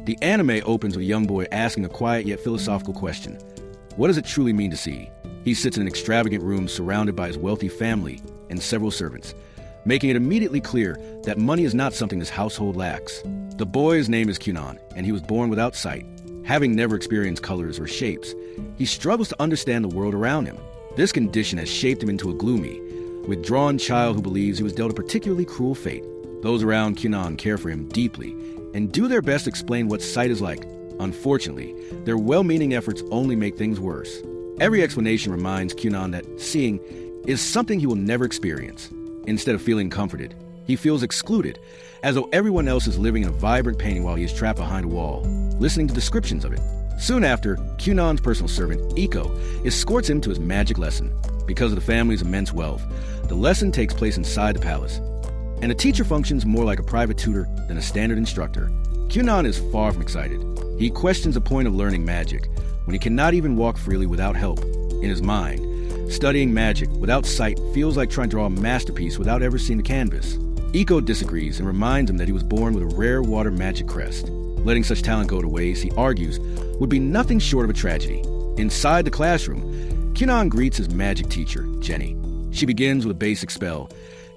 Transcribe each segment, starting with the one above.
The anime opens with a young boy asking a quiet yet philosophical question. What does it truly mean to see? He sits in an extravagant room surrounded by his wealthy family and several servants, making it immediately clear that money is not something this household lacks. The boy's name is Kyunan, and he was born without sight. Having never experienced colors or shapes, he struggles to understand the world around him. This condition has shaped him into a gloomy, withdrawn child who believes he was dealt a particularly cruel fate. Those around Kyunan care for him deeply and do their best to explain what sight is like. Unfortunately, their well-meaning efforts only make things worse. Every explanation reminds Kyunan that seeing is something he will never experience. Instead of feeling comforted, he feels excluded, as though everyone else is living in a vibrant painting while he is trapped behind a wall, listening to descriptions of it. Soon after, Kyunan's personal servant, Iko, escorts him to his magic lesson. Because of the family's immense wealth, the lesson takes place inside the palace, and the teacher functions more like a private tutor than a standard instructor. Kyunan is far from excited. He questions the point of learning magic when he cannot even walk freely without help. In his mind, studying magic without sight feels like trying to draw a masterpiece without ever seeing the canvas. Iko disagrees and reminds him that he was born with a rare water magic crest. Letting such talent go to waste, he argues, would be nothing short of a tragedy. Inside the classroom, Kyunan greets his magic teacher, Jenny. She begins with a basic spell,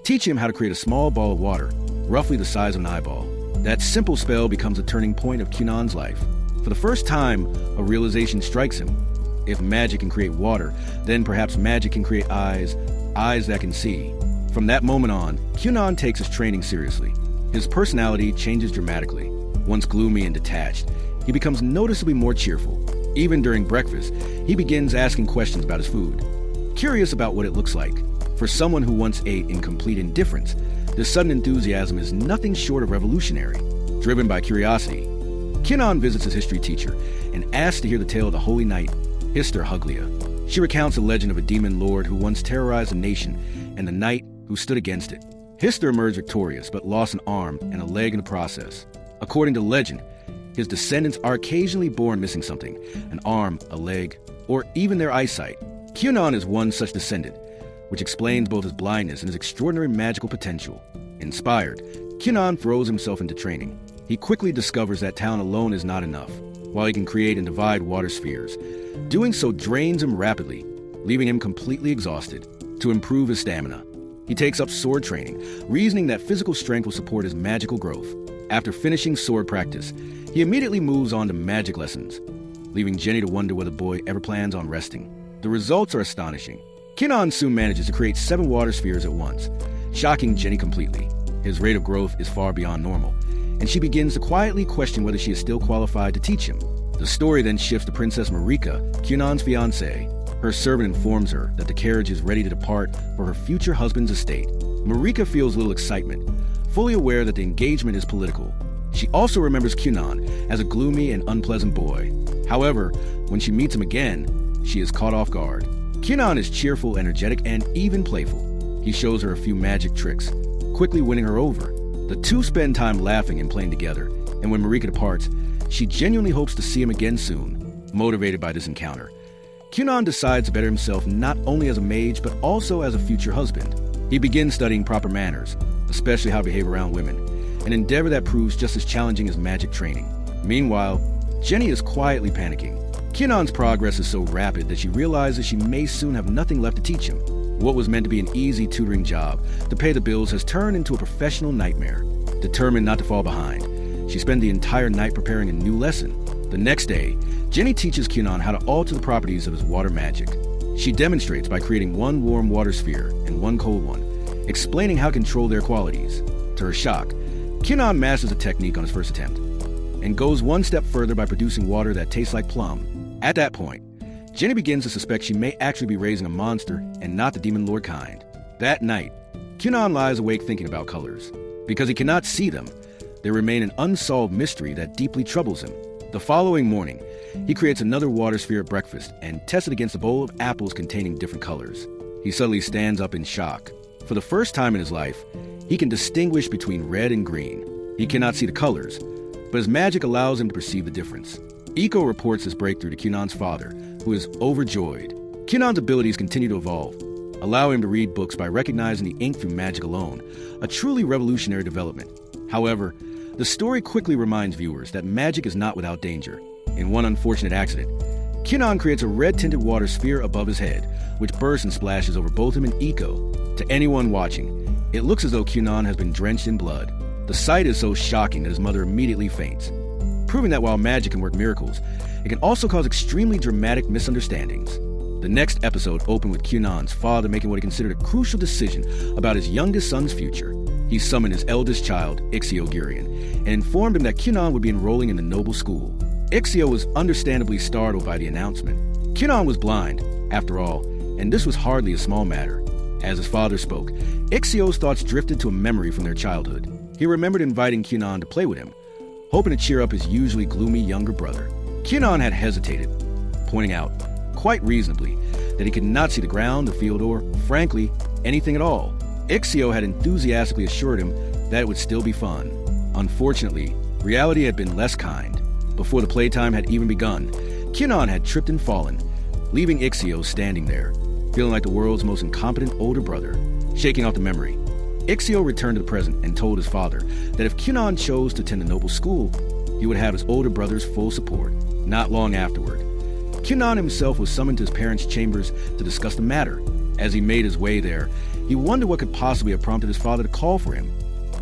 teaching him how to create a small ball of water, roughly the size of an eyeball. That simple spell becomes a turning point of Kyunan's life. For the first time, a realization strikes him. If magic can create water, then perhaps magic can create eyes that can see. From that moment on, Kyunan takes his training seriously. His personality changes dramatically. Once gloomy and detached, he becomes noticeably more cheerful. Even during breakfast, he begins asking questions about his food, curious about what it looks like. For someone who once ate in complete indifference, this sudden enthusiasm is nothing short of revolutionary. Driven by curiosity, Kyunan visits his history teacher and asks to hear the tale of the holy knight, Hister Huglia. She recounts the legend of a demon lord who once terrorized a nation and the knight who stood against it. Hister emerged victorious but lost an arm and a leg in the process. According to legend, his descendants are occasionally born missing something, an arm, a leg, or even their eyesight. Kyunan is one such descendant, which explains both his blindness and his extraordinary magical potential. Inspired, Kyunan throws himself into training. He quickly discovers that talent alone is not enough. While he can create and divide water spheres, doing so drains him rapidly, leaving him completely exhausted. To improve his stamina, he takes up sword training, reasoning that physical strength will support his magical growth. After finishing sword practice, he immediately moves on to magic lessons, leaving Jenny to wonder whether the boy ever plans on resting. The results are astonishing. Kyunan soon manages to create 7 water spheres at once, shocking Jenny completely. His rate of growth is far beyond normal, and she begins to quietly question whether she is still qualified to teach him. The story then shifts to Princess Marika, Kyunan's fiancée. Her servant informs her that the carriage is ready to depart for her future husband's estate. Marika feels little excitement, fully aware that the engagement is political. She also remembers Kyunan as a gloomy and unpleasant boy. However, when she meets him again, she is caught off guard. Kyunan is cheerful, energetic, and even playful. He shows her a few magic tricks, quickly winning her over. The two spend time laughing and playing together, and when Marika departs, she genuinely hopes to see him again soon. Motivated by this encounter, Kyunan decides to better himself not only as a mage, but also as a future husband. He begins studying proper manners, especially how to behave around women, an endeavor that proves just as challenging as magic training. Meanwhile, Jenny is quietly panicking. Kyunan's progress is so rapid that she realizes she may soon have nothing left to teach him. What was meant to be an easy tutoring job to pay the bills has turned into a professional nightmare. Determined not to fall behind, she spent the entire night preparing a new lesson. The next day, Jenny teaches Kyunan how to alter the properties of his water magic. She demonstrates by creating 1 warm water sphere and 1 cold one, explaining how to control their qualities. To her shock, Kyunan masters the technique on his first attempt, and goes one step further by producing water that tastes like plum. At that point, Jenny begins to suspect she may actually be raising a monster and not the demon lord kind. That night, Kyunan lies awake thinking about colors. Because he cannot see them, they remain an unsolved mystery that deeply troubles him. The following morning, he creates another water sphere at breakfast and tests it against a bowl of apples containing different colors. He suddenly stands up in shock. For the first time in his life, he can distinguish between red and green. He cannot see the colors, but his magic allows him to perceive the difference. Iko reports this breakthrough to Kyunan's father, who is overjoyed. Kyunan's abilities continue to evolve, allowing him to read books by recognizing the ink through magic alone, a truly revolutionary development. However, The story quickly reminds viewers that magic is not without danger. In one unfortunate accident, Kyunan creates a red-tinted water sphere above his head, which bursts and splashes over both him and Iko. To anyone watching, it looks as though Kyunan has been drenched in blood. The sight is so shocking that his mother immediately faints, proving that while magic can work miracles, it can also cause extremely dramatic misunderstandings. The next episode opened with Kyunan's father making what he considered a crucial decision about his youngest son's future. He summoned his eldest child, Ixio Gurion, and informed him that Kyunan would be enrolling in the noble school. Ixio was understandably startled by the announcement. Kyunan was blind, after all, and this was hardly a small matter. As his father spoke, Ixio's thoughts drifted to a memory from their childhood. He remembered inviting Kyunan to play with him, hoping to cheer up his usually gloomy younger brother. Kyunan had hesitated, pointing out, quite reasonably, that he could not see the ground, the field, or, frankly, anything at all. Ixio had enthusiastically assured him that it would still be fun. Unfortunately, reality had been less kind. Before the playtime had even begun, Kyunan had tripped and fallen, leaving Ixio standing there, feeling like the world's most incompetent older brother. Shaking off the memory, Ixio returned to the present and told his father that if Kyunan chose to attend the noble school, he would have his older brother's full support. Not long afterward, Kyunan himself was summoned to his parents' chambers to discuss the matter. As he made his way there, he wondered what could possibly have prompted his father to call for him,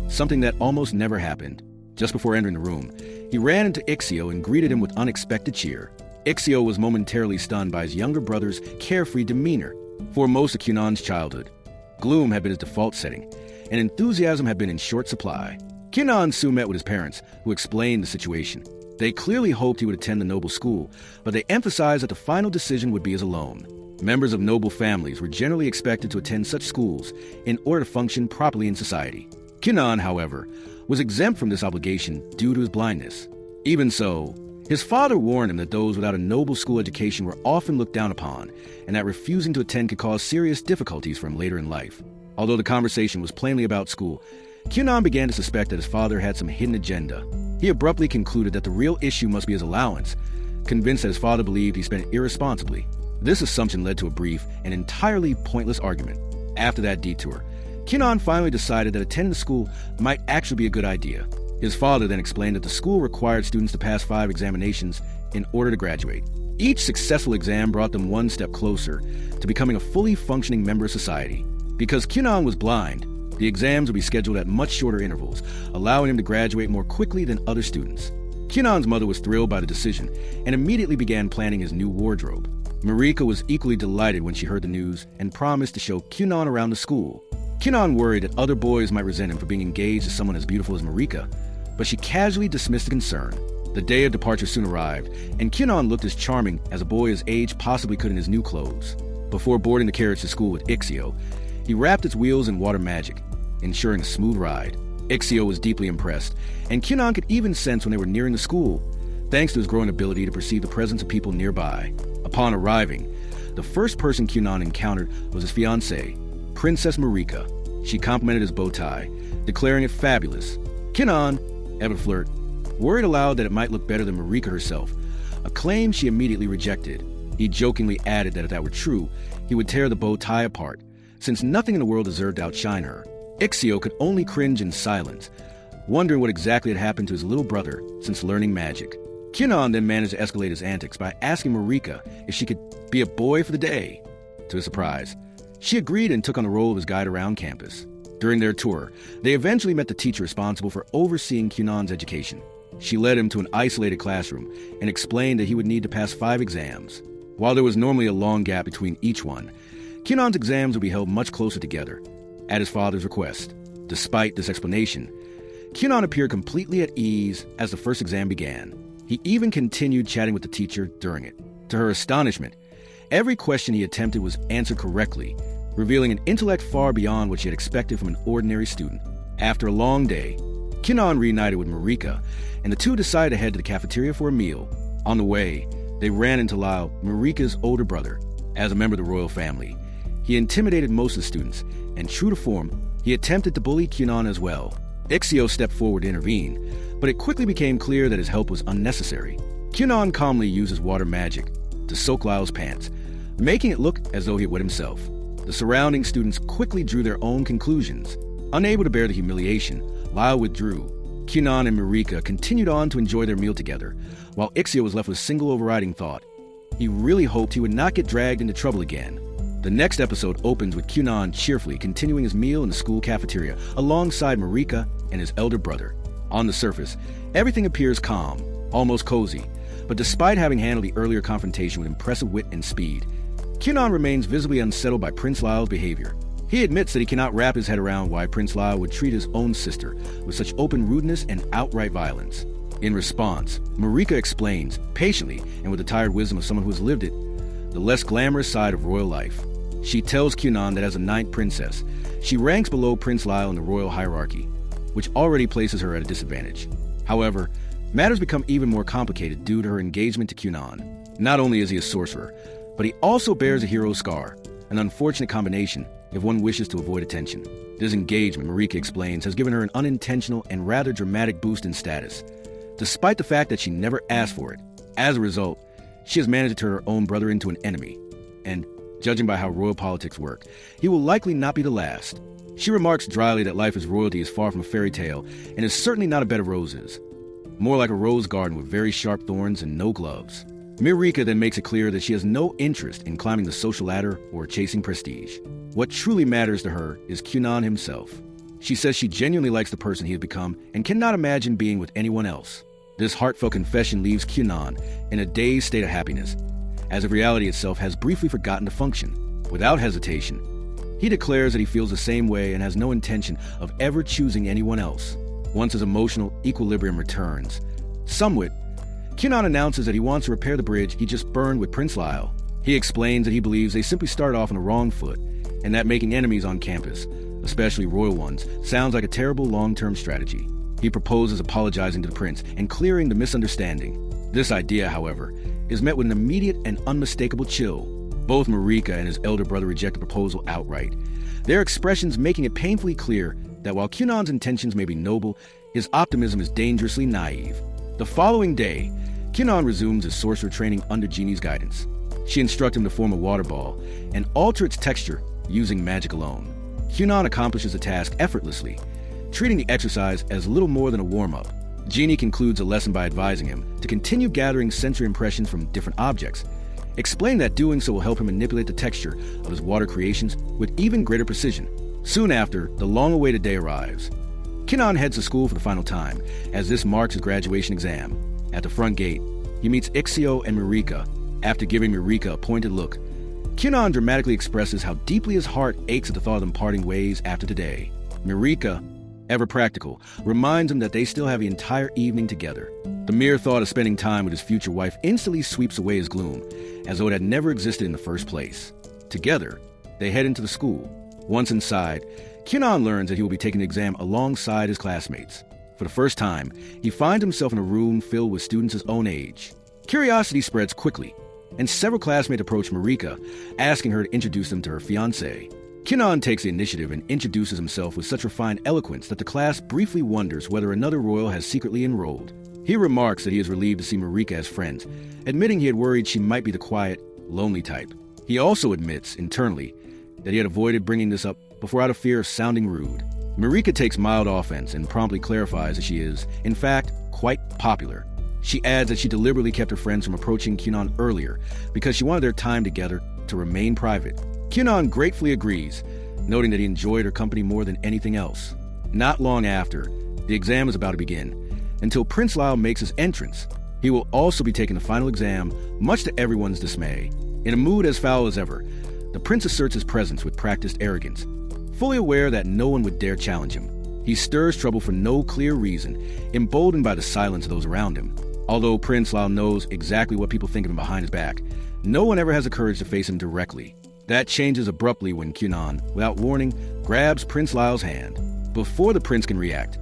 something that almost never happened. Just before entering the room, he ran into Ixio and greeted him with unexpected cheer. Ixio was momentarily stunned by his younger brother's carefree demeanor. For most of Kyunan's childhood, gloom had been his default setting, and enthusiasm had been in short supply. Kyunan soon met with his parents, who explained the situation. They clearly hoped he would attend the noble school, but they emphasized that the final decision would be his alone. Members of noble families were generally expected to attend such schools in order to function properly in society. Kyunan, however, was exempt from this obligation due to his blindness. Even so, his father warned him that those without a noble school education were often looked down upon, and that refusing to attend could cause serious difficulties for him later in life. Although the conversation was plainly about school, Kyunan began to suspect that his father had some hidden agenda. He abruptly concluded that the real issue must be his allowance, convinced that his father believed he spent it irresponsibly. This assumption led to a brief and entirely pointless argument. After that detour, Kyunan finally decided that attending the school might actually be a good idea. His father then explained that the school required students to pass 5 examinations in order to graduate. Each successful exam brought them one step closer to becoming a fully functioning member of society. Because Kyunan was blind, the exams would be scheduled at much shorter intervals, allowing him to graduate more quickly than other students. Kyunan's mother was thrilled by the decision and immediately began planning his new wardrobe. Marika was equally delighted when she heard the news and promised to show Kyunan around the school. Kyunan worried that other boys might resent him for being engaged to someone as beautiful as Marika, but she casually dismissed the concern. The day of departure soon arrived, and Kyunan looked as charming as a boy his age possibly could in his new clothes. Before boarding the carriage to school with Ixio, he wrapped its wheels in water magic, ensuring a smooth ride. Ixio was deeply impressed, and Kyunan could even sense when they were nearing the school, thanks to his growing ability to perceive the presence of people nearby. Upon arriving, the first person Kyunan encountered was his fiancée, Princess Marika. She complimented his bow tie, declaring it fabulous. Kyunan, ever flirt, worried aloud that it might look better than Marika herself, a claim she immediately rejected. He jokingly added that if that were true, he would tear the bow tie apart, since nothing in the world deserved to outshine her. Ixio could only cringe in silence, wondering what exactly had happened to his little brother since learning magic. Kyunan then managed to escalate his antics by asking Marika if she could be a boy for the day. To his surprise, she agreed and took on the role of his guide around campus. During their tour, they eventually met the teacher responsible for overseeing Kyunan's education. She led him to an isolated classroom and explained that he would need to pass 5 exams. While there was normally a long gap between each one, Kyunan's exams would be held much closer together, at his father's request. Despite this explanation, Kyunan appeared completely at ease as the first exam began. He even continued chatting with the teacher during it. To her astonishment, every question he attempted was answered correctly, revealing an intellect far beyond what she had expected from an ordinary student. After a long day, Kyunan reunited with Marika, and the two decided to head to the cafeteria for a meal. On the way, they ran into Lao, Marika's older brother. As a member of the royal family, he intimidated most of the students, and true to form, he attempted to bully Kyunan as well. Ixio stepped forward to intervene, but it quickly became clear that his help was unnecessary. Kyunan calmly uses water magic to soak Lao's pants, making it look as though he had wet himself. The surrounding students quickly drew their own conclusions. Unable to bear the humiliation, Lao withdrew. Kyunan and Marika continued on to enjoy their meal together, while Ixio was left with a single overriding thought. He really hoped he would not get dragged into trouble again. The next episode opens with Kyunan cheerfully continuing his meal in the school cafeteria alongside Marika and his elder brother. On the surface, everything appears calm, almost cozy, but despite having handled the earlier confrontation with impressive wit and speed, Kyunan remains visibly unsettled by Prince Lyle's behavior. He admits that he cannot wrap his head around why Prince Lyle would treat his own sister with such open rudeness and outright violence. In response, Marika explains, patiently and with the tired wisdom of someone who has lived it, the less glamorous side of royal life. She tells Kyunan that as a ninth princess, she ranks below Prince Lyle in the royal hierarchy, which already places her at a disadvantage. However, matters become even more complicated due to her engagement to Kyunan. Not only is he a sorcerer, but he also bears a hero's scar, an unfortunate combination if one wishes to avoid attention. This engagement, Marika explains, has given her an unintentional and rather dramatic boost in status, despite the fact that she never asked for it. As a result, she has managed to turn her own brother into an enemy, and, judging by how royal politics work, he will likely not be the last. She remarks dryly that life as royalty is far from a fairy tale and is certainly not a bed of roses. More like a rose garden with very sharp thorns and no gloves. Marika then makes it clear that she has no interest in climbing the social ladder or chasing prestige. What truly matters to her is Kyunan himself. She says she genuinely likes the person he has become and cannot imagine being with anyone else. This heartfelt confession leaves Kyunan in a dazed state of happiness, as if reality itself has briefly forgotten to function. Without hesitation, he declares that he feels the same way and has no intention of ever choosing anyone else. Once his emotional equilibrium returns, somewhat, Kyunan announces that he wants to repair the bridge he just burned with Prince Lyle. He explains that he believes they simply started off on the wrong foot, and that making enemies on campus, especially royal ones, sounds like a terrible long-term strategy. He proposes apologizing to the prince and clearing the misunderstanding. This idea, however, is met with an immediate and unmistakable chill. Both Marika and his elder brother reject the proposal outright, their expressions making it painfully clear that while Kyunan's intentions may be noble, his optimism is dangerously naive. The following day, Kyunan resumes his sorcerer training under Jeannie's guidance. She instructs him to form a water ball and alter its texture using magic alone. Kyunan accomplishes the task effortlessly, treating the exercise as little more than a warm-up. Jeannie concludes the lesson by advising him to continue gathering sensory impressions from different objects, explaining that doing so will help him manipulate the texture of his water creations with even greater precision. Soon after, the long-awaited day arrives. Kyunan heads to school for the final time, as this marks his graduation exam. At the front gate, he meets Ixio and Marika. After giving Marika a pointed look, Kyunan dramatically expresses how deeply his heart aches at the thought of them parting ways after today. Marika, ever practical, reminds him that they still have the entire evening together. The mere thought of spending time with his future wife instantly sweeps away his gloom, as though it had never existed in the first place. Together, they head into the school. Once inside, Kyunan learns that he will be taking the exam alongside his classmates. For the first time, he finds himself in a room filled with students his own age. Curiosity spreads quickly, and several classmates approach Marika, asking her to introduce them to her fiancé. Kyunan takes the initiative and introduces himself with such refined eloquence that the class briefly wonders whether another royal has secretly enrolled. He remarks that he is relieved to see Marika as friends, admitting he had worried she might be the quiet, lonely type. He also admits, internally, that he had avoided bringing this up before out of fear of sounding rude. Marika takes mild offense and promptly clarifies that she is, in fact, quite popular. She adds that she deliberately kept her friends from approaching Kyunan earlier because she wanted their time together to remain private. Kyunan gratefully agrees, noting that he enjoyed her company more than anything else. Not long after, the exam is about to begin, until Prince Lyle makes his entrance. He will also be taking the final exam, much to everyone's dismay. In a mood as foul as ever, the prince asserts his presence with practiced arrogance, fully aware that no one would dare challenge him. He stirs trouble for no clear reason, emboldened by the silence of those around him. Although Prince Lyle knows exactly what people think of him behind his back, no one ever has the courage to face him directly. That changes abruptly when Kyunan, without warning, grabs Prince Lyle's hand. Before the prince can react,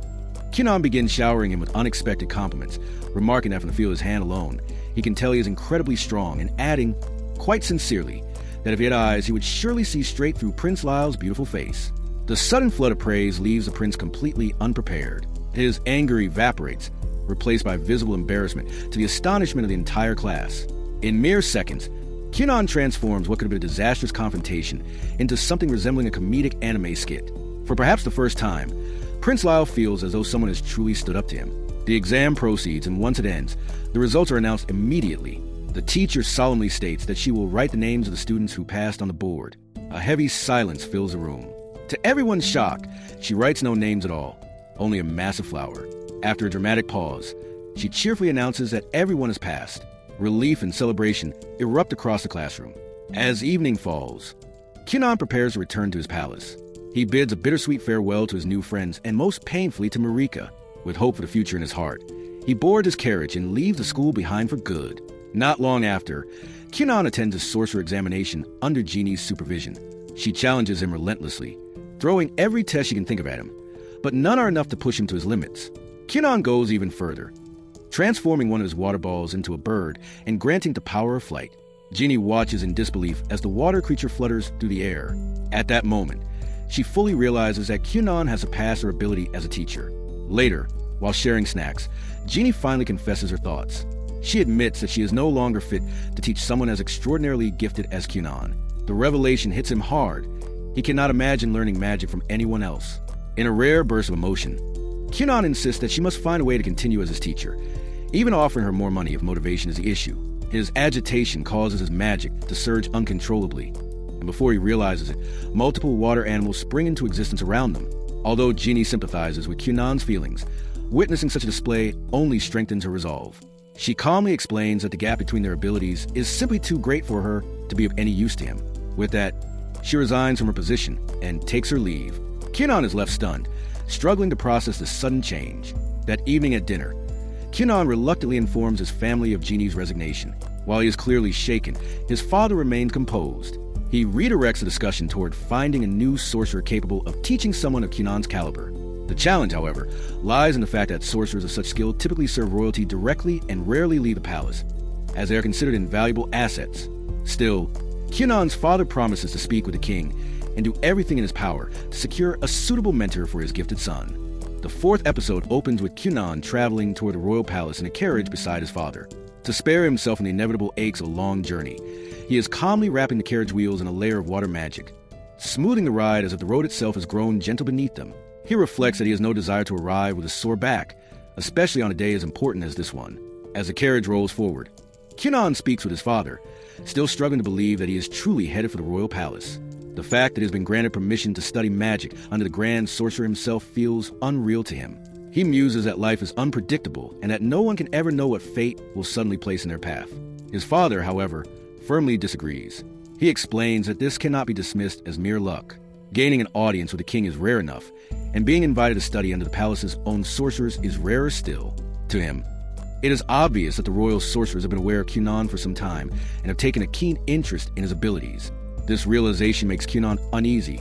Kyunan begins showering him with unexpected compliments, remarking that from the feel of his hand alone, he can tell he is incredibly strong, and adding, quite sincerely, that if he had eyes, he would surely see straight through Prince Lyle's beautiful face. The sudden flood of praise leaves the prince completely unprepared. His anger evaporates, replaced by visible embarrassment to the astonishment of the entire class. In mere seconds, Kyunan transforms what could have been a disastrous confrontation into something resembling a comedic anime skit. For perhaps the first time, Prince Lyle feels as though someone has truly stood up to him. The exam proceeds, and once it ends, the results are announced immediately. The teacher solemnly states that she will write the names of the students who passed on the board. A heavy silence fills the room. To everyone's shock, she writes no names at all, only a massive flower. After a dramatic pause, she cheerfully announces that everyone has passed. Relief and celebration erupt across the classroom. As evening falls, Kyunan prepares to return to his palace. He bids a bittersweet farewell to his new friends and most painfully to Marika. With hope for the future in his heart, he boards his carriage and leaves the school behind for good. Not long after, Kyunan attends his sorcerer examination under Jeannie's supervision. She challenges him relentlessly, throwing every test she can think of at him, but none are enough to push him to his limits. Kyunan goes even further, transforming one of his water balls into a bird and granting the power of flight. Jeannie watches in disbelief as the water creature flutters through the air. At that moment, she fully realizes that Kyunan has surpassed her ability as a teacher. Later, while sharing snacks, Jeannie finally confesses her thoughts. She admits that she is no longer fit to teach someone as extraordinarily gifted as Kyunan. The revelation hits him hard. He cannot imagine learning magic from anyone else. In a rare burst of emotion, Kyunan insists that she must find a way to continue as his teacher, even offering her more money if motivation is the issue. His agitation causes his magic to surge uncontrollably, and before he realizes it, multiple water animals spring into existence around them. Although Jeannie sympathizes with Kyunan's feelings, witnessing such a display only strengthens her resolve. She calmly explains that the gap between their abilities is simply too great for her to be of any use to him. With that, she resigns from her position and takes her leave. Kyunan is left stunned, struggling to process the sudden change. That evening at dinner, Kyunan reluctantly informs his family of Jeannie's resignation. While he is clearly shaken, his father remains composed. He redirects the discussion toward finding a new sorcerer capable of teaching someone of Kyunan's caliber. The challenge, however, lies in the fact that sorcerers of such skill typically serve royalty directly and rarely leave the palace, as they are considered invaluable assets. Still, Kyunan's father promises to speak with the king and do everything in his power to secure a suitable mentor for his gifted son. The fourth episode opens with Kyunan traveling toward the royal palace in a carriage beside his father. To spare himself from the inevitable aches of a long journey, he is calmly wrapping the carriage wheels in a layer of water magic, smoothing the ride as if the road itself has grown gentle beneath them. He reflects that he has no desire to arrive with a sore back, especially on a day as important as this one. As the carriage rolls forward, Kyunan speaks with his father, still struggling to believe that he is truly headed for the royal palace. The fact that he has been granted permission to study magic under the Grand Sorcerer himself feels unreal to him. He muses that life is unpredictable and that no one can ever know what fate will suddenly place in their path. His father, however, firmly disagrees. He explains that this cannot be dismissed as mere luck. Gaining an audience with the king is rare enough, and being invited to study under the palace's own sorcerers is rarer still. To him, it is obvious that the royal sorcerers have been aware of Kyunan for some time and have taken a keen interest in his abilities. This realization makes Kyunan uneasy,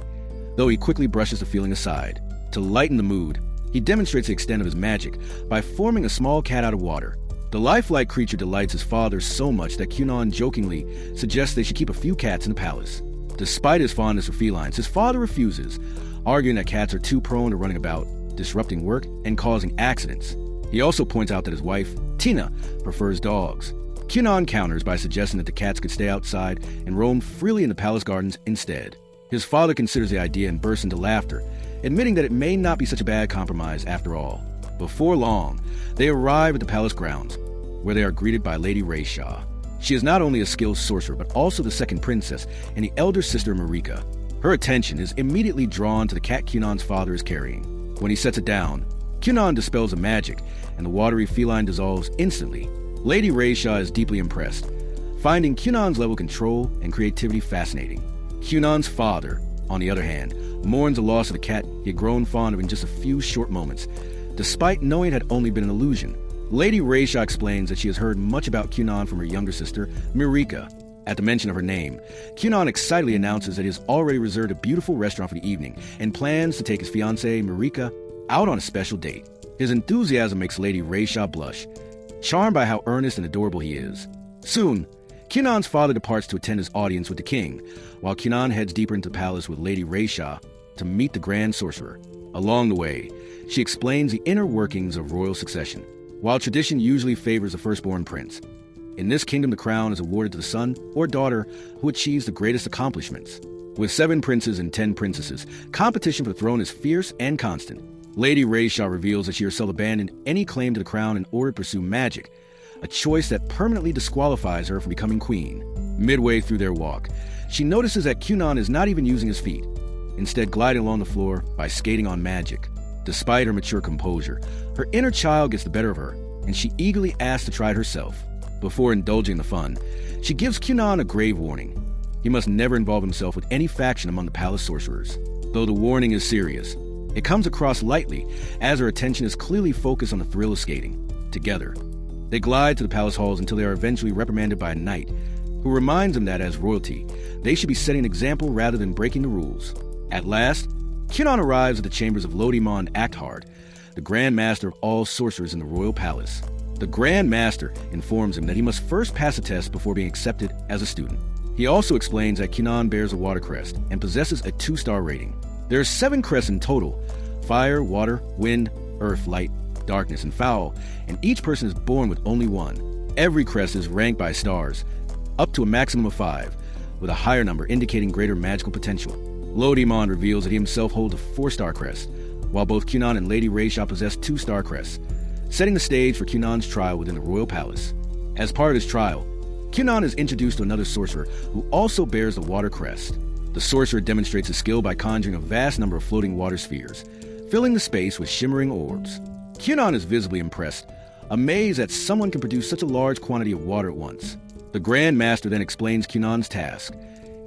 though he quickly brushes the feeling aside. To lighten the mood, he demonstrates the extent of his magic by forming a small cat out of water. The lifelike creature delights his father so much that Kyunan jokingly suggests they should keep a few cats in the palace. Despite his fondness for felines, his father refuses, arguing that cats are too prone to running about, disrupting work, and causing accidents. He also points out that his wife, Tina, prefers dogs. Kyunan counters by suggesting that the cats could stay outside and roam freely in the palace gardens instead. His father considers the idea and bursts into laughter, admitting that it may not be such a bad compromise after all. Before long, they arrive at the palace grounds, where they are greeted by Lady Rayshaw. She is not only a skilled sorcerer, but also the second princess and the elder sister Marika. Her attention is immediately drawn to the cat Kyunan's father is carrying. When he sets it down, Kyunan dispels the magic, and the watery feline dissolves instantly. Lady Rayshaw is deeply impressed, finding Kyunan's level of control and creativity fascinating. Kyunan's father, on the other hand, mourns the loss of the cat he had grown fond of in just a few short moments, despite knowing it had only been an illusion. Lady Rayshaw explains that she has heard much about Kyunan from her younger sister, Marika. At the mention of her name, Kyunan excitedly announces that he has already reserved a beautiful restaurant for the evening and plans to take his fiancée, Marika, out on a special date. His enthusiasm makes Lady Rayshaw blush, charmed by how earnest and adorable he is. Soon, Kyunan's father departs to attend his audience with the king, while Kyunan heads deeper into the palace with Lady Rayshaw to meet the Grand Sorcerer. Along the way, she explains the inner workings of royal succession. While tradition usually favors the firstborn prince, in this kingdom the crown is awarded to the son or daughter who achieves the greatest accomplishments. With 7 princes and 10 princesses, competition for the throne is fierce and constant. Lady Rayshaw reveals that she herself abandoned any claim to the crown in order to pursue magic, a choice that permanently disqualifies her from becoming queen. Midway through their walk, she notices that Kyunan is not even using his feet, instead gliding along the floor by skating on magic. Despite her mature composure, her inner child gets the better of her, and she eagerly asks to try it herself. Before indulging the fun, she gives Kyunan a grave warning. He must never involve himself with any faction among the palace sorcerers. Though the warning is serious, it comes across lightly as her attention is clearly focused on the thrill of skating. Together, they glide to the palace halls until they are eventually reprimanded by a knight, who reminds them that as royalty, they should be setting an example rather than breaking the rules. At last, Kyunan arrives at the chambers of Lodimon Acthard, the Grand Master of all sorcerers in the royal palace. The Grand Master informs him that he must first pass a test before being accepted as a student. He also explains that Kyunan bears a water crest and possesses a 2-star rating. There are 7 crests in total: fire, water, wind, earth, light, darkness, and foul, and each person is born with only one. Every crest is ranked by stars, up to a maximum of 5, with a higher number indicating greater magical potential. Lodimon reveals that he himself holds a 4-star crest, while both Kyunan and Lady Rayshaw possess 2-star crests, setting the stage for Kyunan's trial within the royal palace. As part of his trial, Kyunan is introduced to another sorcerer who also bears the water crest. The sorcerer demonstrates his skill by conjuring a vast number of floating water spheres, filling the space with shimmering orbs. Kyunan is visibly impressed, amazed that someone can produce such a large quantity of water at once. The Grand Master then explains Kyunan's task.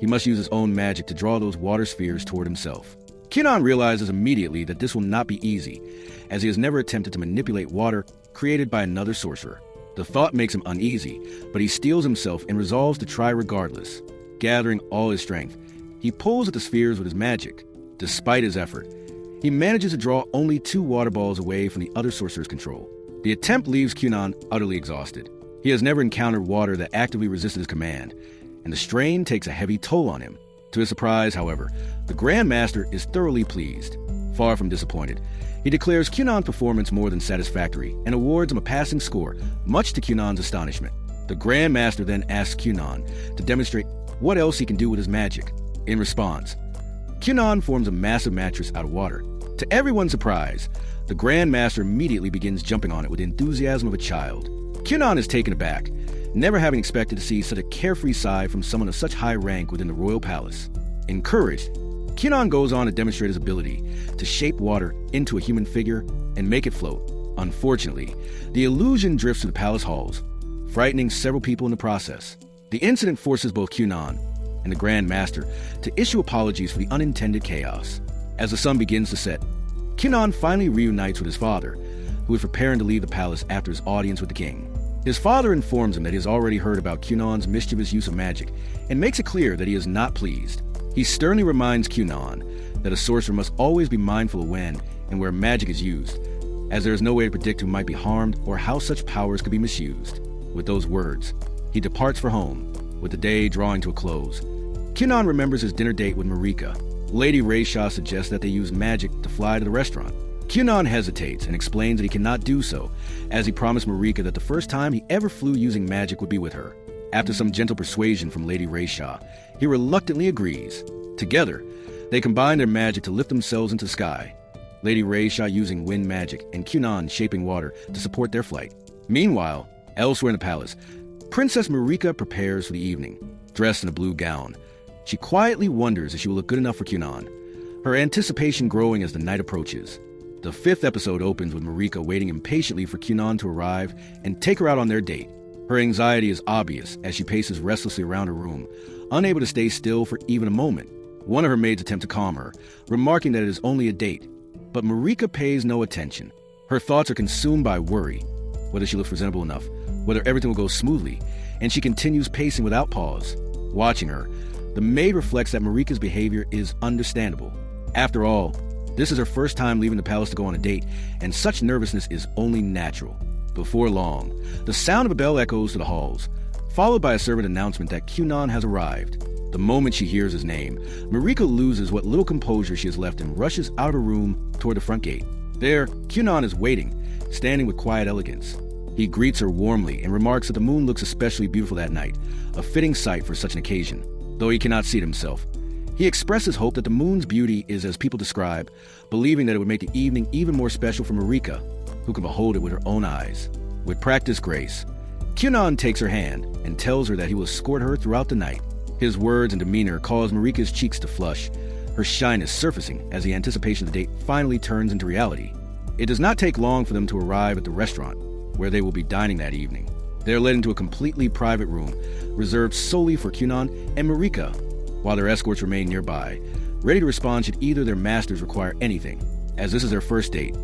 He must use his own magic to draw those water spheres toward himself. Kyunan realizes immediately that this will not be easy, as he has never attempted to manipulate water created by another sorcerer. The thought makes him uneasy, but he steels himself and resolves to try regardless. Gathering all his strength, he pulls at the spheres with his magic. Despite his effort, he manages to draw only 2 water balls away from the other sorcerer's control. The attempt leaves Kyunan utterly exhausted. He has never encountered water that actively resisted his command, and the strain takes a heavy toll on him. To his surprise, however, the Grand Master is thoroughly pleased. Far from disappointed, he declares Kyunan's performance more than satisfactory and awards him a passing score, much to Kyunan's astonishment. The Grand Master then asks Kyunan to demonstrate what else he can do with his magic. In response, Kyunan forms a massive mattress out of water. To everyone's surprise, the Grand Master immediately begins jumping on it with the enthusiasm of a child. Kyunan is taken aback, never having expected to see such a carefree side from someone of such high rank within the royal palace. Encouraged, Kyunan goes on to demonstrate his ability to shape water into a human figure and make it float. Unfortunately, the illusion drifts to the palace halls, frightening several people in the process. The incident forces both Kyunan and the Grand Master to issue apologies for the unintended chaos. As the sun begins to set, Kyunan finally reunites with his father, who is preparing to leave the palace after his audience with the king. His father informs him that he has already heard about Kyunan's mischievous use of magic and makes it clear that he is not pleased. He sternly reminds Kyunan that a sorcerer must always be mindful of when and where magic is used, as there is no way to predict who might be harmed or how such powers could be misused. With those words, he departs for home, with the day drawing to a close. Kyunan remembers his dinner date with Marika. Lady Rayshaw suggests that they use magic to fly to the restaurant. Kyunan hesitates and explains that he cannot do so, as he promised Marika that the first time he ever flew using magic would be with her. After some gentle persuasion from Lady Rayshaw, he reluctantly agrees. Together, they combine their magic to lift themselves into the sky, Lady Rayshaw using wind magic and Kyunan shaping water to support their flight. Meanwhile, elsewhere in the palace, Princess Marika prepares for the evening. Dressed in a blue gown, she quietly wonders if she will look good enough for Kyunan, her anticipation growing as the night approaches. The 5th episode opens with Marika waiting impatiently for Kyunan to arrive and take her out on their date. Her anxiety is obvious as she paces restlessly around her room, unable to stay still for even a moment. One of her maids attempts to calm her, remarking that it is only a date, but Marika pays no attention. Her thoughts are consumed by worry, whether she looks presentable enough, whether everything will go smoothly, and she continues pacing without pause. Watching her, the maid reflects that Marika's behavior is understandable. After all, this is her first time leaving the palace to go on a date, and such nervousness is only natural. Before long, the sound of a bell echoes to the halls, followed by a servant announcement that Kyunan has arrived. The moment she hears his name, Marika loses what little composure she has left and rushes out of her room toward the front gate. There, Kyunan is waiting, standing with quiet elegance. He greets her warmly and remarks that the moon looks especially beautiful that night, a fitting sight for such an occasion. Though he cannot see it himself, He expresses hope that the moon's beauty is as people describe, believing that it would make the evening even more special for Marika, who can behold it with her own eyes. With practiced grace, Kyunan takes her hand and tells her that he will escort her throughout the night. His words and demeanor cause Marika's cheeks to flush, her shyness surfacing as the anticipation of the date finally turns into reality. It does not take long for them to arrive at the restaurant, where they will be dining that evening. They are led into a completely private room, reserved solely for Kyunan and Marika, while their escorts remain nearby, ready to respond should either their masters require anything, as this is their first date.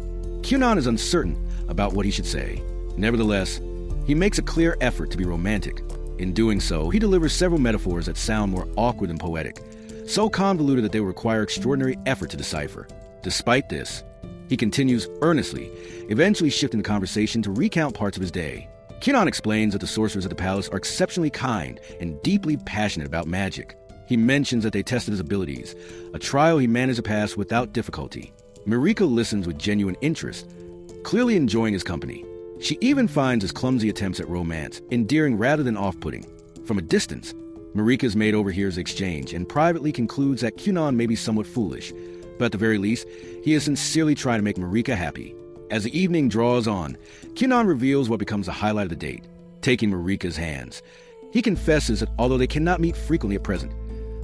Kyunan is uncertain about what he should say. Nevertheless, he makes a clear effort to be romantic. In doing so, he delivers several metaphors that sound more awkward than poetic, so convoluted that they will require extraordinary effort to decipher. Despite this, he continues earnestly, eventually shifting the conversation to recount parts of his day. Kyunan explains that the sorcerers at the palace are exceptionally kind and deeply passionate about magic. He mentions that they tested his abilities, a trial he managed to pass without difficulty. Marika listens with genuine interest, clearly enjoying his company. She even finds his clumsy attempts at romance endearing rather than off-putting. From a distance, Marika's maid overhears the exchange and privately concludes that Kyunan may be somewhat foolish, but at the very least, he is sincerely trying to make Marika happy. As the evening draws on, Kyunan reveals what becomes the highlight of the date, taking Marika's hands. He confesses that although they cannot meet frequently at present,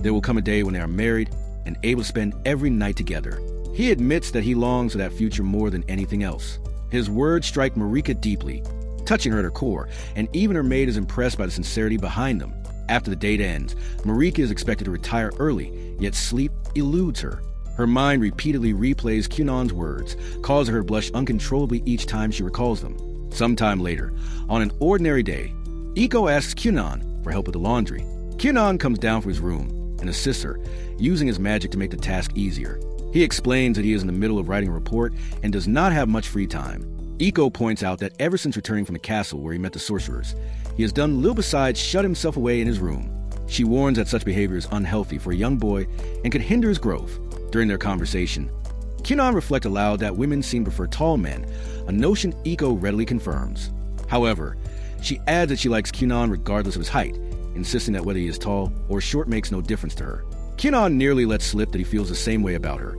there will come a day when they are married and able to spend every night together. He admits that he longs for that future more than anything else. His words strike Marika deeply, touching her at her core, and even her maid is impressed by the sincerity behind them. After the date ends, Marika is expected to retire early, yet sleep eludes her. Her mind repeatedly replays Kyunan's words, causing her to blush uncontrollably each time she recalls them. Sometime later, on an ordinary day, Iko asks Kyunan for help with the laundry. Kyunan comes down from his room and assists her, using his magic to make the task easier. He explains that he is in the middle of writing a report and does not have much free time. Iko points out that ever since returning from the castle where he met the sorcerers, he has done little besides shut himself away in his room. She warns that such behavior is unhealthy for a young boy and could hinder his growth. During their conversation, Kyunan reflects aloud that women seem to prefer tall men, a notion Iko readily confirms. However, she adds that she likes Kyunan regardless of his height, insisting that whether he is tall or short makes no difference to her. Kyunan nearly lets slip that he feels the same way about her,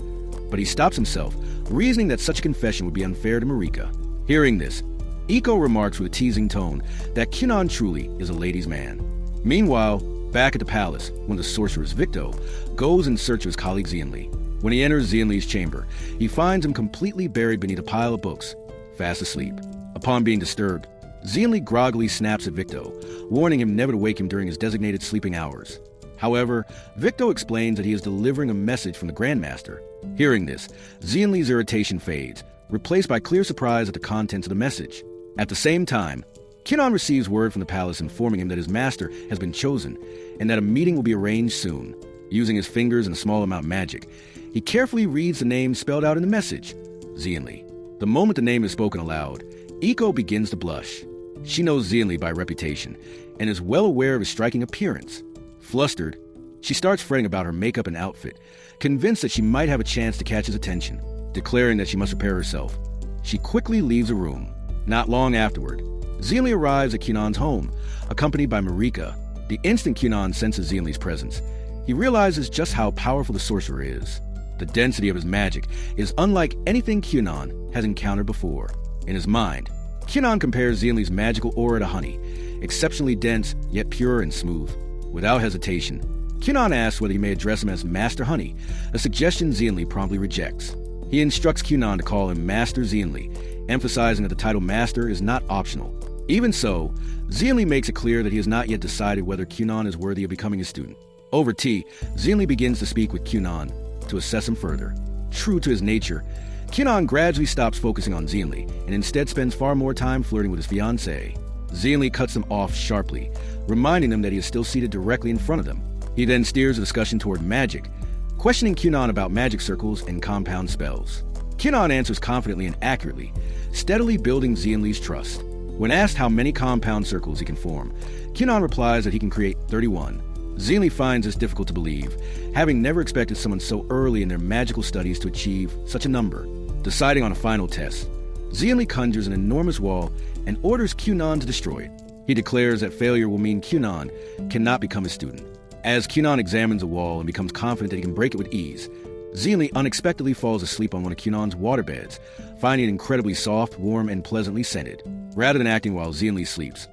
but he stops himself, reasoning that such a confession would be unfair to Marika. Hearing this, Iko remarks with a teasing tone that Kyunan truly is a ladies' man. Meanwhile, back at the palace, one of the sorcerers, Victo, goes in search of his colleague Xianli. When he enters Xianli's chamber, he finds him completely buried beneath a pile of books, fast asleep. Upon being disturbed, Xianli groggily snaps at Victo, warning him never to wake him during his designated sleeping hours. However, Victo explains that he is delivering a message from the Grandmaster. Hearing this, Xianli's irritation fades, replaced by clear surprise at the contents of the message. At the same time, Kyunan receives word from the palace informing him that his master has been chosen and that a meeting will be arranged soon. Using his fingers and a small amount of magic, he carefully reads the name spelled out in the message, Xianli. The moment the name is spoken aloud, Iko begins to blush. She knows Xianli by reputation and is well aware of his striking appearance. Flustered, she starts fretting about her makeup and outfit, convinced that she might have a chance to catch his attention. Declaring that she must prepare herself, she quickly leaves the room. Not long afterward, Xianli arrives at Kyunan's home, accompanied by Marika. The instant Kyunan senses Xianli's presence, he realizes just how powerful the sorcerer is. The density of his magic is unlike anything Kyunan has encountered before. In his mind, Kyunan compares Xianli's magical aura to honey, exceptionally dense yet pure and smooth. Without hesitation, Kyunan asks whether he may address him as Master Honey, a suggestion Xianli promptly rejects. He instructs Kyunan to call him Master Xianli, emphasizing that the title Master is not optional. Even so, Xianli makes it clear that he has not yet decided whether Kyunan is worthy of becoming his student. Over tea, Xianli begins to speak with Kyunan to assess him further. True to his nature, Kyunan gradually stops focusing on Xianli and instead spends far more time flirting with his fiancée. Xianli cuts him off sharply, reminding them that he is still seated directly in front of them. He then steers the discussion toward magic, questioning Kyunan about magic circles and compound spells. Kyunan answers confidently and accurately, steadily building Xianli's trust. When asked how many compound circles he can form, Kyunan replies that he can create 31. Xianli finds this difficult to believe, having never expected someone so early in their magical studies to achieve such a number. Deciding on a final test, Xianli conjures an enormous wall and orders Kyunan to destroy it. He declares that failure will mean Kyunan cannot become his student. As Kyunan examines the wall and becomes confident that he can break it with ease, Zeonli unexpectedly falls asleep on one of Kyunan's waterbeds, finding it incredibly soft, warm, and pleasantly scented. Rather than acting while Zeonli sleeps,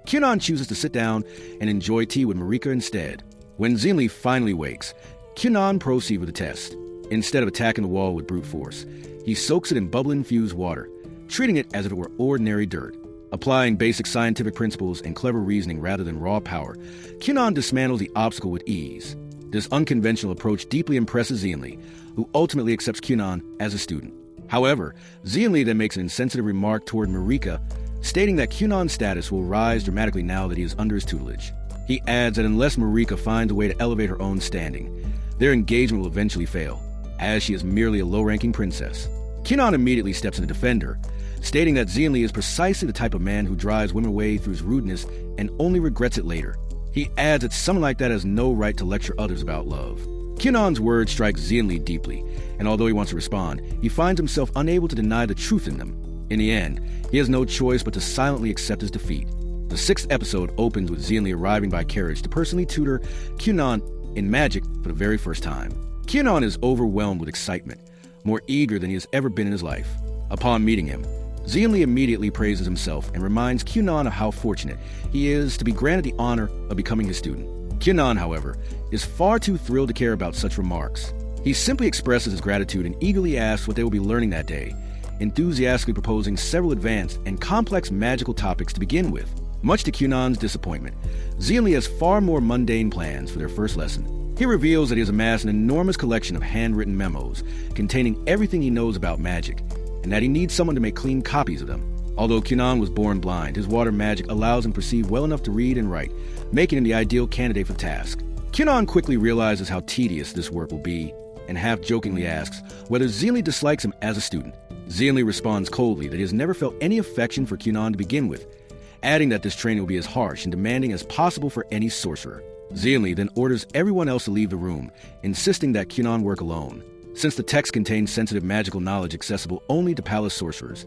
Kyunan chooses to sit down and enjoy tea with Marika instead. When Zeonli finally wakes, Kyunan proceeds with the test. Instead of attacking the wall with brute force, he soaks it in bubble-infused water, treating it as if it were ordinary dirt. Applying basic scientific principles and clever reasoning rather than raw power, Kyunan dismantles the obstacle with ease. This unconventional approach deeply impresses Zeonli, who ultimately accepts Kyunan as a student. However, Zeonli then makes an insensitive remark toward Marika, stating that Kyunan's status will rise dramatically now that he is under his tutelage. He adds that unless Marika finds a way to elevate her own standing, their engagement will eventually fail, as she is merely a low-ranking princess. Kyunan immediately steps in to defend her, stating that Zeonli is precisely the type of man who drives women away through his rudeness and only regrets it later. He adds that someone like that has no right to lecture others about love. Kyunan's words strike Zeonli deeply, and although he wants to respond, he finds himself unable to deny the truth in them. In the end, he has no choice but to silently accept his defeat. The 6th episode opens with Zeonli arriving by carriage to personally tutor Kyunan in magic for the very first time. Kyunan is overwhelmed with excitement, more eager than he has ever been in his life. Upon meeting him, Zeonli immediately praises himself and reminds Kyunan of how fortunate he is to be granted the honor of becoming his student. Kyunan, however, is far too thrilled to care about such remarks. He simply expresses his gratitude and eagerly asks what they will be learning that day, enthusiastically proposing several advanced and complex magical topics to begin with. Much to Kyunan's disappointment, Zeonli has far more mundane plans for their first lesson. He reveals that he has amassed an enormous collection of handwritten memos containing everything he knows about magic, and that he needs someone to make clean copies of them. Although Kyunan was born blind, his water magic allows him to perceive well enough to read and write, making him the ideal candidate for the task. Kyunan quickly realizes how tedious this work will be, and half-jokingly asks whether Zeonli dislikes him as a student. Zeonli responds coldly that he has never felt any affection for Kyunan to begin with, adding that this training will be as harsh and demanding as possible for any sorcerer. Zeonli then orders everyone else to leave the room, insisting that Kyunan work alone. Since the text contains sensitive magical knowledge accessible only to palace sorcerers,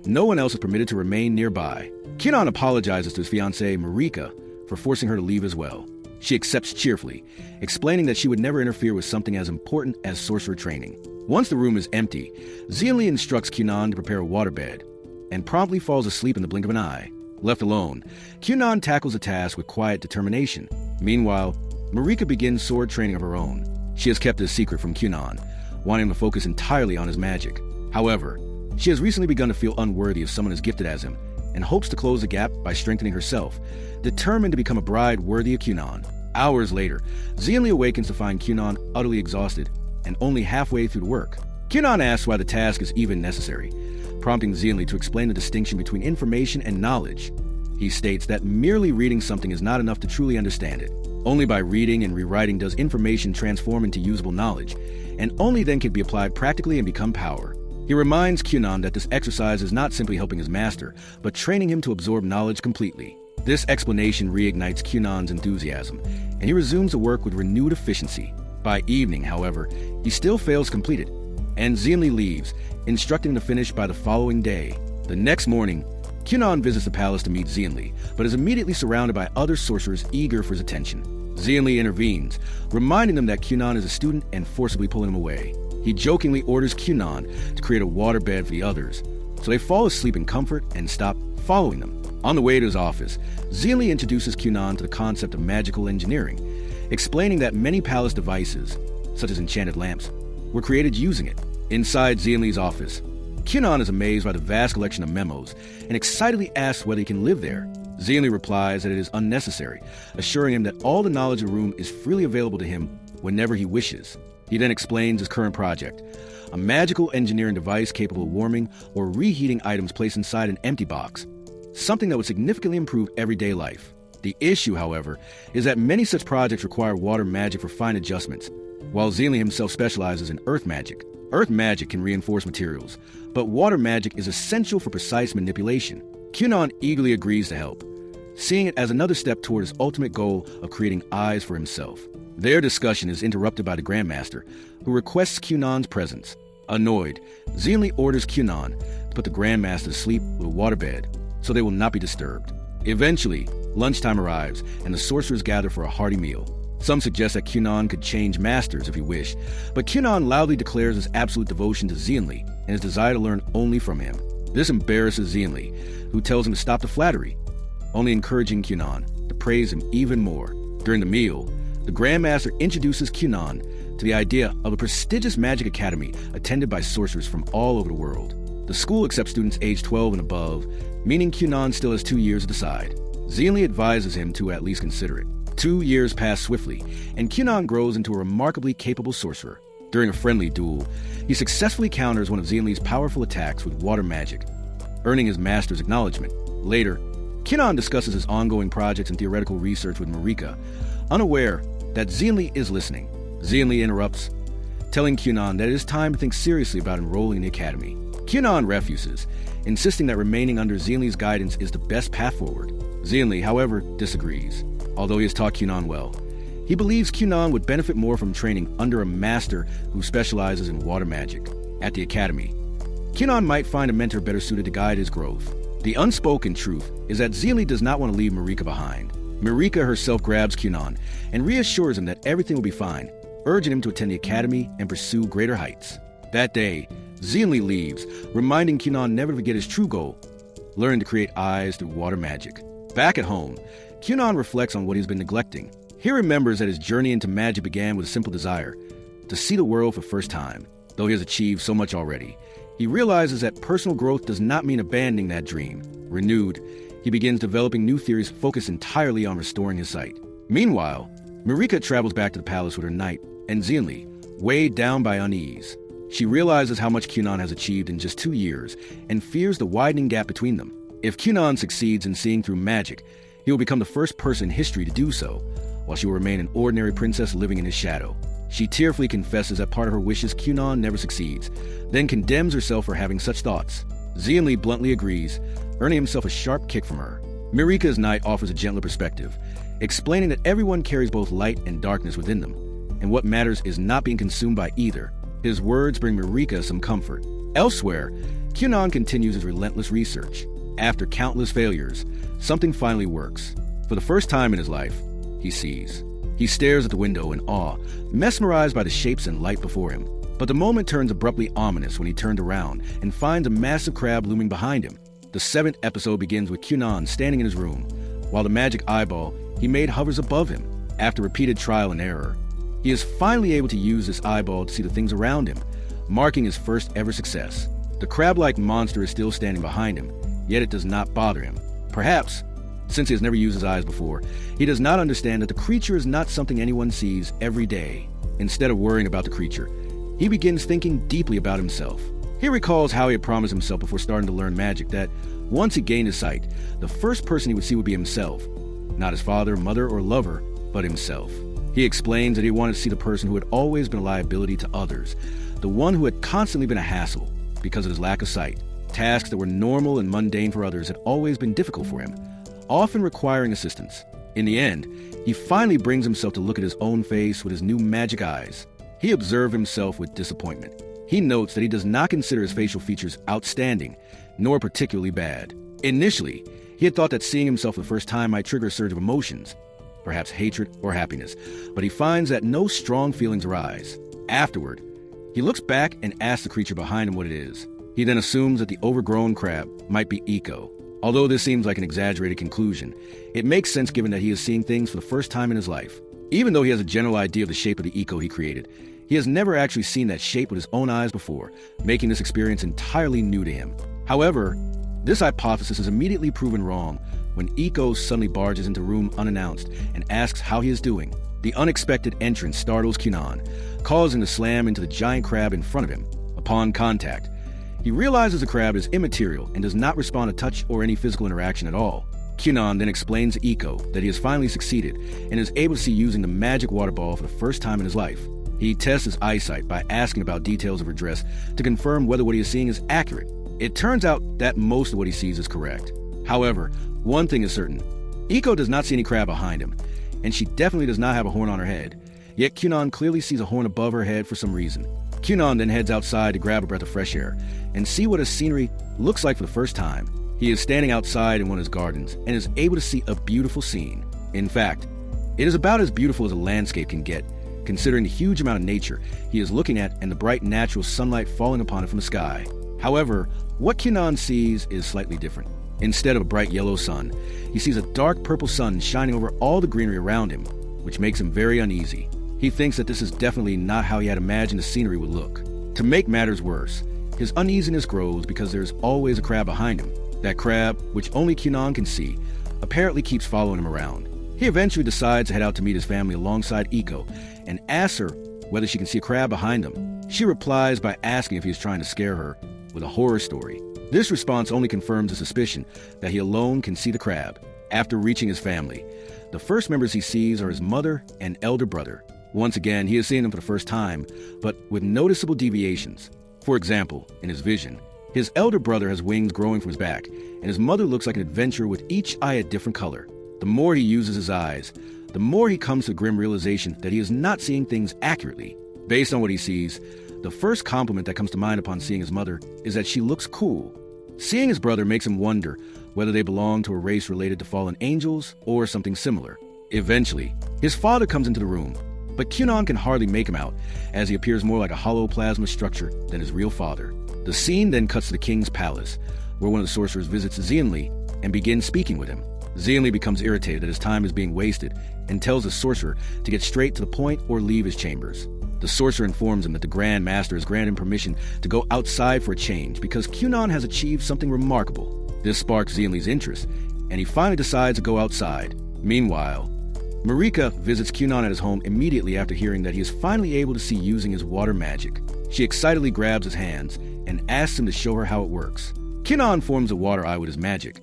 no one else is permitted to remain nearby. Kyunan apologizes to his fiancée, Marika, for forcing her to leave as well. She accepts cheerfully, explaining that she would never interfere with something as important as sorcerer training. Once the room is empty, Zeonli instructs Kyunan to prepare a waterbed, and promptly falls asleep in the blink of an eye. Left alone, Kyunan tackles the task with quiet determination. Meanwhile, Marika begins sword training of her own. She has kept it a secret from Kyunan, wanting him to focus entirely on his magic. However, she has recently begun to feel unworthy of someone as gifted as him, and hopes to close the gap by strengthening herself, determined to become a bride worthy of Kyunan. Hours later, Zeonli awakens to find Kyunan utterly exhausted and only halfway through the work. Kyunan asks why the task is even necessary, prompting Zeonli to explain the distinction between information and knowledge. He states that merely reading something is not enough to truly understand it. Only by reading and rewriting does information transform into usable knowledge, and only then can it be applied practically and become power. He reminds Kyunan that this exercise is not simply helping his master, but training him to absorb knowledge completely. This explanation reignites Kyunan's enthusiasm, and he resumes the work with renewed efficiency. By evening, however, he still fails to complete it, and Zeonli leaves, instructing him to finish by the following day. The next morning, Kyunan visits the palace to meet Zeonli, but is immediately surrounded by other sorcerers eager for his attention. Zeonli intervenes, reminding them that Kyunan is a student and forcibly pulling him away. He jokingly orders Kyunan to create a waterbed for the others, so they fall asleep in comfort and stop following them. On the way to his office, Zeonli introduces Kyunan to the concept of magical engineering, explaining that many palace devices, such as enchanted lamps, were created using it. Inside Zeonli's office, Kyunan is amazed by the vast collection of memos and excitedly asks whether he can live there. Zeonli replies that it is unnecessary, assuring him that all the knowledge of the room is freely available to him whenever he wishes. He then explains his current project, a magical engineering device capable of warming or reheating items placed inside an empty box, something that would significantly improve everyday life. The issue, however, is that many such projects require water magic for fine adjustments, while Zeonli himself specializes in earth magic. Earth magic can reinforce materials, but water magic is essential for precise manipulation. Kyunan eagerly agrees to help, seeing it as another step toward his ultimate goal of creating eyes for himself. Their discussion is interrupted by the Grandmaster, who requests Kyunan's presence. Annoyed, Zeonli orders Kyunan to put the Grandmaster to sleep with a waterbed, so they will not be disturbed. Eventually, lunchtime arrives, and the sorcerers gather for a hearty meal. Some suggest that Kyunan could change masters if he wished, but Kyunan loudly declares his absolute devotion to Zeonli and his desire to learn only from him. This embarrasses Zeonli, who tells him to stop the flattery, only encouraging Kyunan to praise him even more. During the meal, the Grandmaster introduces Kyunan to the idea of a prestigious magic academy attended by sorcerers from all over the world. The school accepts students aged 12 and above, meaning Kyunan still has 2 years to decide. Zeonli advises him to at least consider it. 2 years pass swiftly, and Kyunan grows into a remarkably capable sorcerer. During a friendly duel, he successfully counters one of Zeonli's powerful attacks with water magic, earning his master's acknowledgement. Later, Kyunan discusses his ongoing projects and theoretical research with Marika, unaware that Zeonli is listening. Zeonli interrupts, telling Kyunan that it is time to think seriously about enrolling in the academy. Kyunan refuses, insisting that remaining under Zeonli's guidance is the best path forward. Zeonli, however, disagrees. Although he has taught Kyunan well, he believes Kyunan would benefit more from training under a master who specializes in water magic. At the academy, Kyunan might find a mentor better suited to guide his growth. The unspoken truth is that Zeonli does not want to leave Marika behind. Marika herself grabs Kyunan and reassures him that everything will be fine, urging him to attend the academy and pursue greater heights. That day, Zeonli leaves, reminding Kyunan never to forget his true goal, learning to create eyes through water magic. Back at home, Kyunan reflects on what he's been neglecting. He remembers that his journey into magic began with a simple desire, to see the world for the first time. Though he has achieved so much already, he realizes that personal growth does not mean abandoning that dream. Renewed, he begins developing new theories focused entirely on restoring his sight. Meanwhile, Marika travels back to the palace with her knight, and Zeonli, weighed down by unease. She realizes how much Kyunan has achieved in just 2 years, and fears the widening gap between them. If Kyunan succeeds in seeing through magic, he will become the first person in history to do so, while she will remain an ordinary princess living in his shadow. She tearfully confesses that part of her wishes Kyunan never succeeds, then condemns herself for having such thoughts. Zeonli bluntly agrees, earning himself a sharp kick from her. Marika's knight offers a gentler perspective, explaining that everyone carries both light and darkness within them, and what matters is not being consumed by either. His words bring Marika some comfort. Elsewhere, Kyunan continues his relentless research. After countless failures, something finally works. For the first time in his life, he sees. He stares at the window in awe, mesmerized by the shapes and light before him. But the moment turns abruptly ominous when he turns around and finds a massive crab looming behind him. The 7th episode begins with Kyunan standing in his room, while the magic eyeball he made hovers above him. After repeated trial and error, he is finally able to use this eyeball to see the things around him, marking his first ever success. The crab-like monster is still standing behind him, yet it does not bother him. Perhaps, since he has never used his eyes before, he does not understand that the creature is not something anyone sees every day. Instead of worrying about the creature, he begins thinking deeply about himself. He recalls how he had promised himself before starting to learn magic that, once he gained his sight, the first person he would see would be himself. Not his father, mother, or lover, but himself. He explains that he wanted to see the person who had always been a liability to others, the one who had constantly been a hassle because of his lack of sight. Tasks that were normal and mundane for others had always been difficult for him, often requiring assistance. In the end, he finally brings himself to look at his own face with his new magic eyes. He observed himself with disappointment. He notes that he does not consider his facial features outstanding, nor particularly bad. Initially, he had thought that seeing himself for the first time might trigger a surge of emotions, perhaps hatred or happiness, but he finds that no strong feelings arise. Afterward, he looks back and asks the creature behind him what it is. He then assumes that the overgrown crab might be Iko. Although this seems like an exaggerated conclusion, it makes sense given that he is seeing things for the first time in his life. Even though he has a general idea of the shape of the Iko he created, he has never actually seen that shape with his own eyes before, making this experience entirely new to him. However, this hypothesis is immediately proven wrong when Iko suddenly barges into the room unannounced and asks how he is doing. The unexpected entrance startles Kyunan, causing him to slam into the giant crab in front of him. Upon contact, he realizes the crab is immaterial and does not respond to touch or any physical interaction at all. Kyunan then explains to Iko that he has finally succeeded and is able to see using the magic water ball for the first time in his life. He tests his eyesight by asking about details of her dress to confirm whether what he is seeing is accurate. It turns out that most of what he sees is correct. However, one thing is certain. Iko does not see any crab behind him, and she definitely does not have a horn on her head. Yet Kyunan clearly sees a horn above her head for some reason. Kyunan then heads outside to grab a breath of fresh air and see what his scenery looks like for the first time. He is standing outside in one of his gardens and is able to see a beautiful scene. In fact, It is about as beautiful as a landscape can get, considering the huge amount of nature he is looking at and the bright natural sunlight falling upon it from the sky. However, what Kyunan sees is slightly different. Instead of a bright yellow sun, he sees a dark purple sun shining over all the greenery around him, which makes him very uneasy. He thinks that this is definitely not how he had imagined the scenery would look. To make matters worse, his uneasiness grows because there is always a crab behind him. That crab, which only Kyunan can see, apparently keeps following him around. He eventually decides to head out to meet his family alongside Iko and asks her whether she can see a crab behind them. She replies by asking if he is trying to scare her with a horror story. This response only confirms the suspicion that he alone can see the crab. After reaching his family, the first members he sees are his mother and elder brother. Once again, he is seeing them for the first time, but with noticeable deviations. For example, in his vision, his elder brother has wings growing from his back, and his mother looks like an adventurer with each eye a different color. The more he uses his eyes, the more he comes to the grim realization that he is not seeing things accurately. Based on what he sees, the first compliment that comes to mind upon seeing his mother is that she looks cool. Seeing his brother makes him wonder whether they belong to a race related to fallen angels or something similar. Eventually, his father comes into the room, but Kyunan can hardly make him out, as he appears more like a holoplasma structure than his real father. The scene then cuts to the king's palace, where one of the sorcerers visits Xianli and begins speaking with him. Xianli becomes irritated that his time is being wasted and tells the sorcerer to get straight to the point or leave his chambers. The sorcerer informs him that the Grand Master has granted him permission to go outside for a change because Kyunan has achieved something remarkable. This sparks Xianli's interest, and he finally decides to go outside. Meanwhile, Marika visits Kyunan at his home immediately after hearing that he is finally able to see using his water magic. She excitedly grabs his hands and asks him to show her how it works. Kyunan forms a water eye with his magic,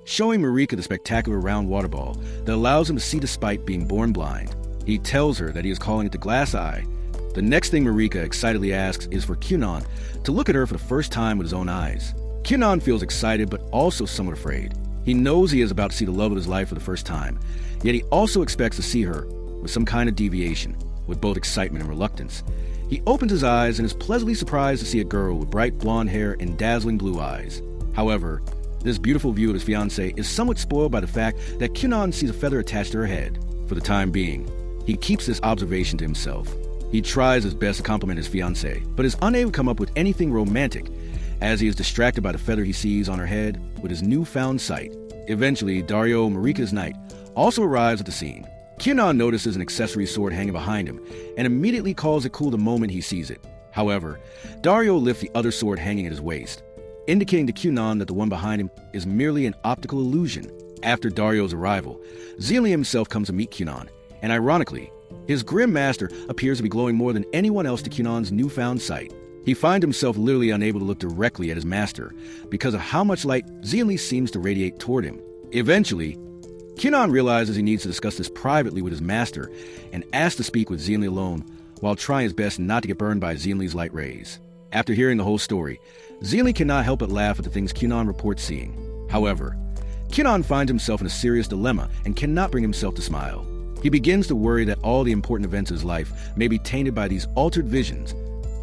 showing Marika the spectacular round water ball that allows him to see despite being born blind. He tells her that he is calling it the glass eye. The next thing Marika excitedly asks is for Kyunan to look at her for the first time with his own eyes. Kyunan feels excited but also somewhat afraid. He knows he is about to see the love of his life for the first time, yet he also expects to see her with some kind of deviation, with both excitement and reluctance. He opens his eyes and is pleasantly surprised to see a girl with bright blonde hair and dazzling blue eyes. However, this beautiful view of his fiancée is somewhat spoiled by the fact that Kyunan sees a feather attached to her head. For the time being, he keeps this observation to himself. He tries his best to compliment his fiancée, but is unable to come up with anything romantic, as he is distracted by the feather he sees on her head with his newfound sight. Eventually, Dario, Marika's knight, also arrives at the scene. Kyunan notices an accessory sword hanging behind him, and immediately calls it cool the moment he sees it. However, Dario lifts the other sword hanging at his waist, indicating to Kyunan that the one behind him is merely an optical illusion. After Dario's arrival, Xianli himself comes to meet Kyunan, and ironically, his grim master appears to be glowing more than anyone else to Kyunan's newfound sight. He finds himself literally unable to look directly at his master because of how much light Xianli seems to radiate toward him. Eventually, Kyunan realizes he needs to discuss this privately with his master and asks to speak with Xianli alone while trying his best not to get burned by Xianli's light rays. After hearing the whole story, Xianli cannot help but laugh at the things Kyunan reports seeing. However, Kyunan finds himself in a serious dilemma and cannot bring himself to smile. He begins to worry that all the important events of his life may be tainted by these altered visions,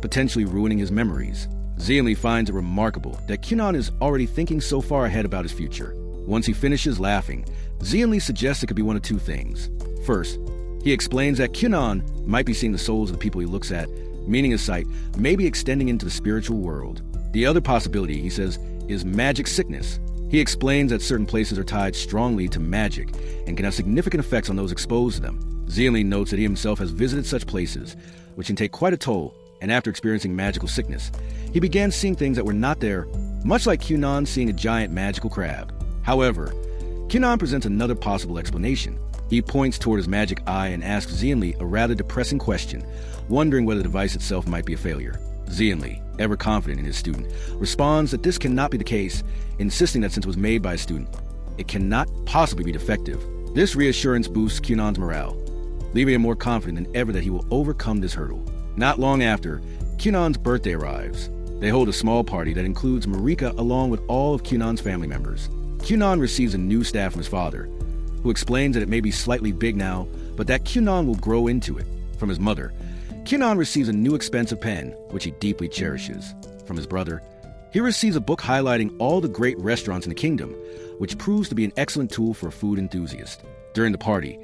potentially ruining his memories. Xianli finds it remarkable that Kyunan is already thinking so far ahead about his future. Once he finishes laughing, Xianli suggests it could be one of two things. First, he explains that Kyunan might be seeing the souls of the people he looks at, meaning his sight may be extending into the spiritual world. The other possibility, he says, is magic sickness. He explains that certain places are tied strongly to magic and can have significant effects on those exposed to them. Xianli notes that he himself has visited such places, which can take quite a toll, and after experiencing magical sickness, he began seeing things that were not there, much like Kyunan seeing a giant magical crab. However, Kyunan presents another possible explanation. He points toward his magic eye and asks Xianli a rather depressing question, wondering whether the device itself might be a failure. Xianli, ever confident in his student, responds that this cannot be the case, insisting that since it was made by a student, it cannot possibly be defective. This reassurance boosts Kyunan's morale, leaving him more confident than ever that he will overcome this hurdle. Not long after, Kyunan's birthday arrives. They hold a small party that includes Marika along with all of Kyunan's family members. Kyunan receives a new staff from his father, who explains that it may be slightly big now, but that Kyunan will grow into it. From his mother, Kyunan receives a new expensive pen, which he deeply cherishes. From his brother, he receives a book highlighting all the great restaurants in the kingdom, which proves to be an excellent tool for a food enthusiast. During the party,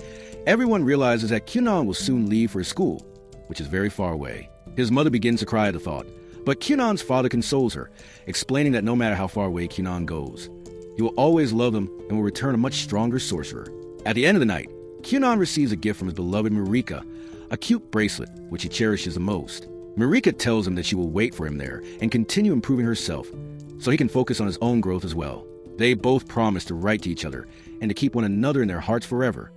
Everyone realizes that Kyunan will soon leave for his school, which is very far away. His mother begins to cry at the thought, but Kyunan's father consoles her, explaining that no matter how far away Kyunan goes, he will always love them and will return a much stronger sorcerer. At the end of the night, Kyunan receives a gift from his beloved Marika, a cute bracelet which he cherishes the most. Marika tells him that she will wait for him there and continue improving herself, so he can focus on his own growth as well. They both promise to write to each other and to keep one another in their hearts forever.